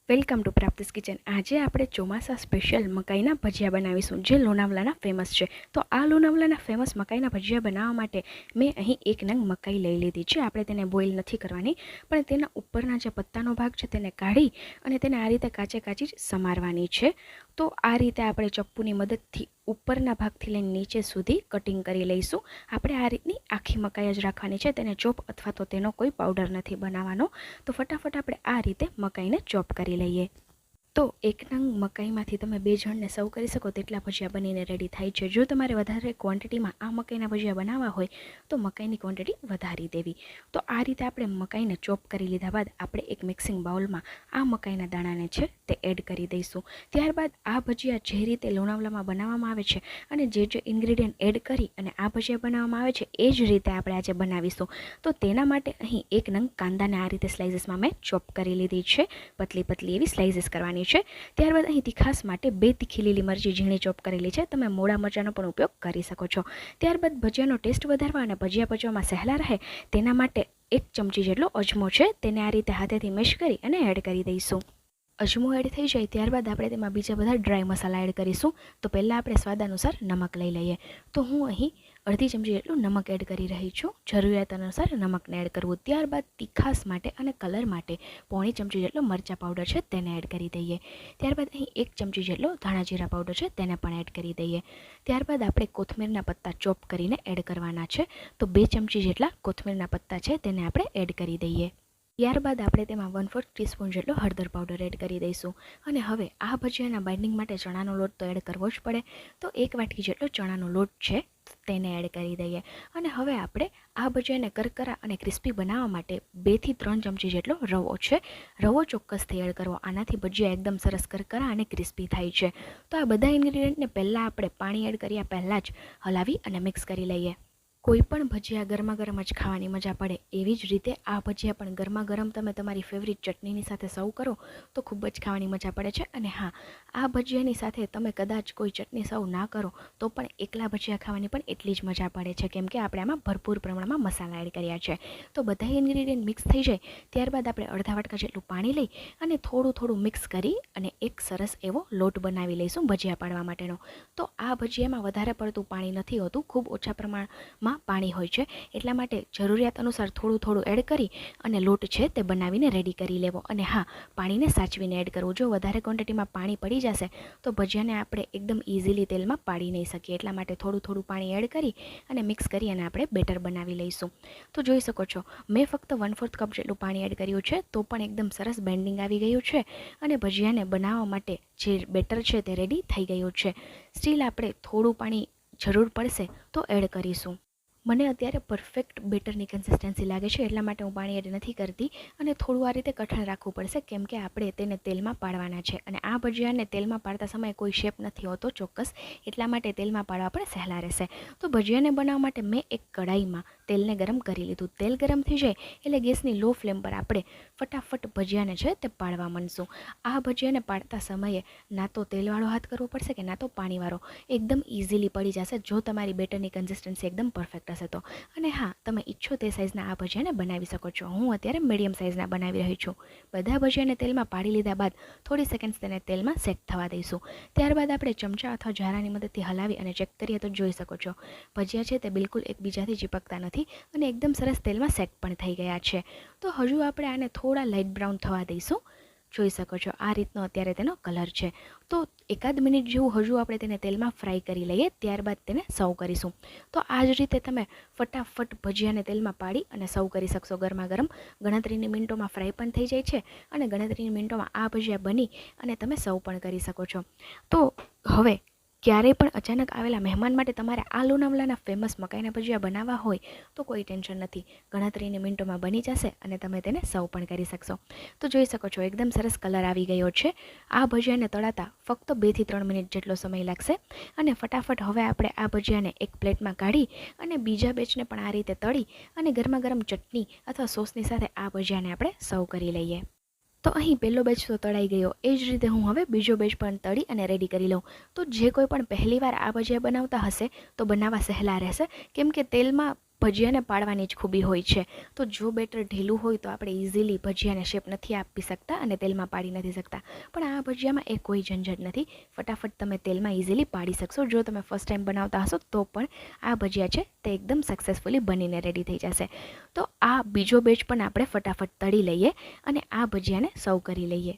Welcome to પ્રાપ્તિસ kitchen. આજે આપણે ચોમાસા સ્પેશિયલ મકાઈના ભજીયા બનાવીશું, જે લોનાવલાના ફેમસ છે। તો આ લોનાવલાના ફેમસ મકાઈના ભજીયા બનાવવા માટે મેં અહીં એક નંગ મકાઈ લઈ લીધી છે। આપણે તેને બોઇલ નથી કરવાની, પણ તેના ઉપરના જે પત્તાનો ભાગ છે તેને કાઢી અને તેને આ રીતે કાચે કાચી જ સમારવાની છે। તો આ રીતે આપણે ચપ્પુની મદદથી ઉપરના ભાગથી લઈને નીચે સુધી કટિંગ કરી લઈશું। આપણે આ રીતની આખી મકાઈ જ રાખવાની છે, તેને ચોપ અથવા તો તેનો કોઈ પાવડર નથી બનાવવાનો। તો ફટાફટ આપણે આ રીતે મકાઈને ચોપ કરી લઈએ। તો એક નંગ મકાઈમાંથી તમે 2 જણને સર્વ કરી શકો તેટલા ભજીયા બનીને રેડી થાય છે। જો તમારે વધારે ક્વોન્ટિટીમાં આ મકાઈના ભજીયા બનાવવા હોય તો મકાઈની ક્વોન્ટિટી વધારી દેવી। તો આ રીતે આપણે મકાઈને ચોપ કરી લીધા બાદ આપણે એક મિક્સિંગ બાઉલમાં આ મકાઈના દાણાને છે તે એડ કરી દઈશું। ત્યારબાદ આ ભજીયા જે રીતે લોનાવલામાં બનાવવામાં આવે છે અને જે ઇન્ગ્રેડિયન્ટ એડ કરી અને આ ભજીયા બનાવવામાં આવે છે એ જ રીતે આપણે આજે બનાવીશું। તો તેના માટે અહીં એક નંગ કાંદાને આ રીતે સ્લાઇસીસમાં મેં ચોપ કરી લીધી છે, પતલી પતલી એવી સ્લાઇસીસ કરવાની છે। ત્યારબાદ અહીં તીખાસ માટે 2 તીખી લીલી મરચી ઝીણી ચોપ કરેલી છે, તમે મોડા મરચાંનો પણ ઉપયોગ કરી શકો છો। ત્યારબાદ ભજીયાનો ટેસ્ટ વધારવા અને ભજીયા પચવામાં સહેલા રહે તેના માટે 1 ચમચી જેટલો અજમો છે તેને આ રીતે હાથેથી મેશ કરી અને એડ કરી દઈશું। અજમો એડ થઈ જાય ત્યારબાદ આપણે તેમાં બીજા બધા ડ્રાય મસાલા એડ કરીશું। તો પહેલાં આપણે સ્વાદ અનુસાર નમક લઈ લઈએ। તો હું અહીં અડધી ચમચી જેટલું નમક એડ કરી રહી છું, જરૂરિયાત અનુસાર નમકને એડ કરવું। ત્યારબાદ તીખાસ માટે અને કલર માટે પોણી ચમચી જેટલો મરચાં પાવડર છે તેને એડ કરી દઈએ। ત્યારબાદ અહીં 1 ચમચી જેટલો ધાણા જીરા પાવડર છે તેને પણ એડ કરી દઈએ। ત્યારબાદ આપણે કોથમીરના પત્તા ચોપ કરીને એડ કરવાના છે, તો 2 ચમચી જેટલા કોથમીરના પત્તા છે તેને આપણે એડ કરી દઈએ। ત્યારબાદ આપણે તેમાં 1/4 ટીસ્પૂન જેટલો હળદર પાવડર એડ કરી દઈશું। અને હવે આ ભજીયાના બાઇન્ડિંગ માટે ચણાનો લોટ તો એડ કરવો જ પડે, તો 1 વાટકી જેટલો ચણાનો લોટ છે તેને એડ કરી દઈએ। અને હવે આપણે આ ભજીયાને કરકરા અને ક્રિસ્પી બનાવવા માટે 2 થી 3 ચમચી જેટલો રવો છે, રવો ચોક્કસથી એડ કરવો, આનાથી ભજીયા એકદમ સરસ કરકરા અને ક્રિસ્પી થાય છે। તો આ બધા ઇન્ગ્રીડિયન્ટને પહેલાં આપણે પાણી એડ કર્યા પહેલાં જ હલાવી અને મિક્સ કરી લઈએ। કોઈ પણ ભજીયા ગરમા ગરમ જ ખાવાની મજા પડે, એવી જ રીતે આ ભજીયા પણ ગરમા ગરમ તમે તમારી ફેવરિટ ચટણીની સાથે સર્વ કરો તો ખૂબ જ ખાવાની મજા પડે છે। અને હા, આ ભજીયાની સાથે તમે કદાચ કોઈ ચટણી સર્વ ના કરો તો પણ એકલા ભજીયા ખાવાની પણ એટલી જ મજા પડે છે, કેમ કે આપણે આમાં ભરપૂર પ્રમાણમાં મસાલા એડ કર્યા છે। તો બધા ઇન્ગ્રીડિયન્ટ મિક્સ થઈ જાય ત્યારબાદ આપણે અડધા વાટકા જેટલું પાણી લઈ અને થોડું મિક્સ કરી અને એક સરસ એવો લોટ બનાવી લઈશું ભજીયા પાડવા માટેનો। તો આ ભજીયામાં વધારે પડતું પાણી નથી હોતું, ખૂબ ઓછા પ્રમાણમાં પાણી હોય છે, એટલા માટે જરૂરિયાત અનુસાર થોડું એડ કરી અને લોટ છે તે બનાવીને રેડી કરી લેવો। અને હા, પાણીને સાચવીને એડ કરવું, જો વધારે ક્વોન્ટિટીમાં પાણી પડી જશે તો ભજીયાને આપણે એકદમ ઇઝીલી તેલમાં પાડી નહીં શકીએ, એટલા માટે થોડું પાણી એડ કરી અને મિક્સ કરી અને આપણે બેટર બનાવી લઈશું। તો જોઈ શકો છો મેં ફક્ત 1/4 કપ જેટલું પાણી એડ કર્યું છે, તો પણ એકદમ સરસ બેન્ડિંગ આવી ગયું છે અને ભજીયાને બનાવવા માટે જે બેટર છે તે રેડી થઈ ગયું છે। સ્ટીલ આપણે થોડું પાણી જરૂર પડશે તો એડ કરીશું। મને અત્યારે પરફેક્ટ બેટરની કન્સિસ્ટન્સી લાગે છે, એટલા માટે હું પાણી એડ નથી કરતી અને થોડું આ રીતે કઠણ રાખવું પડશે, કેમ કે આપણે તેને તેલમાં પાડવાના છે અને આ ભજીયાને તેલમાં પાડતા સમયે કોઈ શેપ નથી હોતો ચોક્કસ, એટલા માટે તેલમાં પાડવા પણ સહેલા રહેશે। તો ભજીયાને બનાવવા માટે મેં એક કઢાઈમાં તેલને ગરમ કરી લીધું, તેલ ગરમ થઈ જાય એટલે ગેસની લો ફ્લેમ પર આપણે ફટાફટ ભજીયાને છે તે પાડવા માંડશું। આ ભજીયાને પાડતા સમયે ના તો તેલવાળો હાથ કરવો પડશે કે ના તો પાણીવાળો, એકદમ ઇઝીલી પડી જશે જો તમારી બેટરની કન્સિસ્ટન્સી એકદમ પરફેક્ટ હશે તો। અને હા, તમે ઈચ્છો તે સાઇઝના આ ભજીયાને બનાવી શકો છો, હું અત્યારે મીડિયમ સાઇઝના બનાવી રહી છું। બધા ભજીયાને તેલમાં પાડી લીધા બાદ થોડી સેકન્ડ્સ તેને તેલમાં સેટ થવા દઈશું। ત્યારબાદ આપણે ચમચા અથવા ઝારાની મદદથી હલાવી અને ચેક કરીએ તો જોઈ શકો છો ભજીયા છે તે બિલકુલ એકબીજાથી ચીપકતા નથી અને એકદમ સરસ તેલમાં સેટ પણ થઈ ગયા છે। તો હજુ આપણે આને થોડા લાઇટ બ્રાઉન થવા દઈશું, જોઈ શકો છો આ રીતનો અત્યારે તેનો કલર છે। તો 1 મિનિટ જેવું હજુ આપણે તેને તેલમાં ફ્રાય કરી લઈએ, ત્યારબાદ તેને સર્વ કરીશું। તો આ જ રીતે તમે ફટાફટ ભજીયાને તેલમાં પાડી અને સર્વ કરી શકશો ગરમા ગરમ, ગણતરીની મિનિટોમાં ફ્રાય પણ થઈ જાય છે અને ગણતરીની મિનિટોમાં આ ભજીયા બની અને તમે સર્વ પણ કરી શકો છો। તો હવે ક્યારેય પણ અચાનક આવેલા મહેમાન માટે તમારે આ લોનાવલાના ફેમસ મકાઈના ભજીયા બનાવવા હોય તો કોઈ ટેન્શન નથી, ગણતરીની મિનિટોમાં બની જશે અને તમે તેને સર્વ પણ કરી શકશો। તો જોઈ શકો છો એકદમ સરસ કલર આવી ગયો છે। આ ભજીયાને તળાતા ફક્ત 2 થી 3 મિનિટ જેટલો સમય લાગશે અને ફટાફટ હવે આપણે આ ભજીયાને એક પ્લેટમાં કાઢી અને બીજા બેચને પણ આ રીતે તળી અને ગરમા ગરમ ચટણી અથવા સોસની સાથે આ ભજીયાને આપણે સર્વ કરી લઈએ। તો અહીં પહેલો બેચ તો તળાઈ ગયો, એ જ રીતે હું હવે બીજો બેચ પણ તળી અને રેડી કરી લઉં। તો જે કોઈ પણ પહેલીવાર આ ભજીયા બનાવતા હશે તો બનાવવા સહેલા રહેશે, કેમ કે તેલમાં ભજીયાને પાડવાની જ ખૂબી હોય છે. તો જો બેટર ઢીલું હોય તો આપણે ઇઝીલી ભજીયાને શેપ નથી આપી શકતા અને તેલમાં પાડી નથી શકતા. પણ આ ભજીયામાં એ કોઈ ઝંઝટ નથી. ફટાફટ તમે તેલમાં ઇઝીલી પાડી શકશો. જો તમે ફર્સ્ટ ટાઈમ બનાવતા હશો તો પણ આ ભજીયા છે તે એકદમ સક્સેસફુલી બનીને રેડી થઈ જશે. તો આ બીજો બેચ પણ આપણે ફટાફટ તળી લઈએ અને આ ભજીયાને સર્વ કરી લઈએ.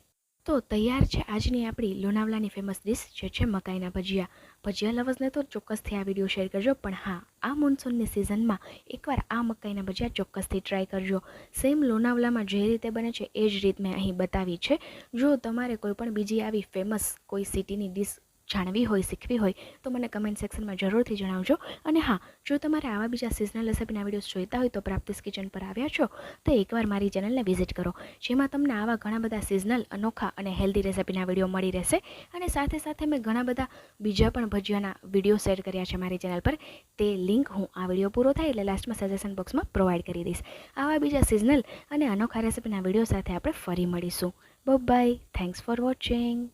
તો તૈયાર છે આજની આપણી લોનાવલાની ફેમસ ડિશ જે છે મકાઈના ભજીયા. ભજીયા લવર્સને તો ચોક્કસથી આ વિડીયો શેર કરજો. પણ હા, આ મોન્સૂનની સિઝનમાં એકવાર આ મકાઈના ભજીયા ચોક્કસથી ટ્રાય કરજો. સેમ લોનાવલામાં જે રીતે બને છે એ જ રીત મેં અહીં બતાવી છે. જો તમારે કોઈ પણ બીજી આવી ફેમસ કોઈ સિટીની ડિશ જાણવી હોય, શીખવી હોય તો મને કમેન્ટ સેક્શનમાં જરૂરથી જણાવજો. અને હા, જો તમારે આવા બીજા સિઝનલ રેસિપીના વિડીયોઝ જોઈતા હોય તો પ્રાપ્તિસ કિચન પર આવ્યા છો તો એકવાર મારી ચેનલને વિઝિટ કરો, જેમાં તમને આવા ઘણા બધા સિઝનલ, અનોખા અને હેલ્ધી રેસિપીના વિડીયો મળી રહેશે. અને સાથે સાથે મેં ઘણા બધા બીજા પણ ભજીયાના વિડીયો શેર કર્યા છે મારી ચેનલ પર. તે લિંક હું આ વિડીયો પૂરો થાય એટલે લાસ્ટમાં સજેશન બોક્સમાં પ્રોવાઈડ કરી દઈશ. આવા બીજા સિઝનલ અને અનોખા રેસિપીના વિડીયો સાથે આપણે ફરી મળીશું. બાય. Thanks for watching.